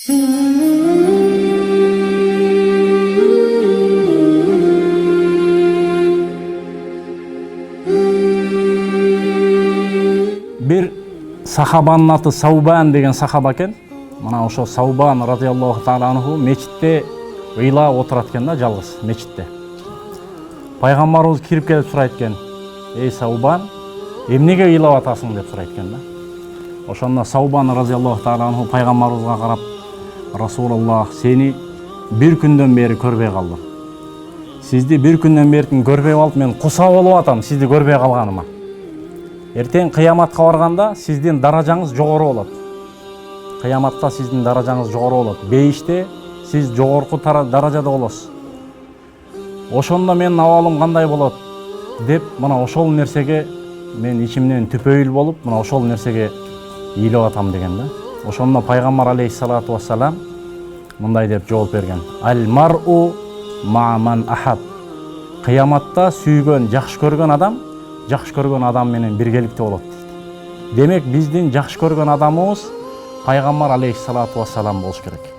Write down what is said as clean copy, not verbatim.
Бир сахабанын аты Саубан деген сахаба экен. Мына ошо Саубан радиаллаху таала анху мечитте ыйлап отурат экен да, жалгыз мечитте. Пайгамбарыбыз кирип келип сурайт экен: "Эй Саубан, эмнеге ыйлап атасың?" деп сурайт экен да. Ошондо Саубан радиаллаху таала анху пайгамбарыбызга карап: "Расулаллах, сени бир күндөн бери көрбөй калдым. Сизди бир күндөн бери көрбөй калып, мен куса болуп атам сизди көрбөй калганыма. Эртең кыяматка барганда сиздин даражаңыз жогору болот. Кыяматта сиздин даражаңыз жогору болот. Бейиште сиз жогорку даражада болосуз. Ошондо менин абалым кандай болот?" деп, мына ошол нерсеге мен ичимден түпөйүл болуп, мына ошол нерсеге ыйлап атам деген да. Ошондо пайгамбар алейхиссалату вассалам мындай деп жооп берген: "Аль-мар'у ма ман ахаб." Кыяматта сүйгөн, жакшы көргөн адам менен биргеликте болот дейт. Демек биздин жакшы көргөн адамыбыз пайгамбар алейхиссалату вассалам болуш керек.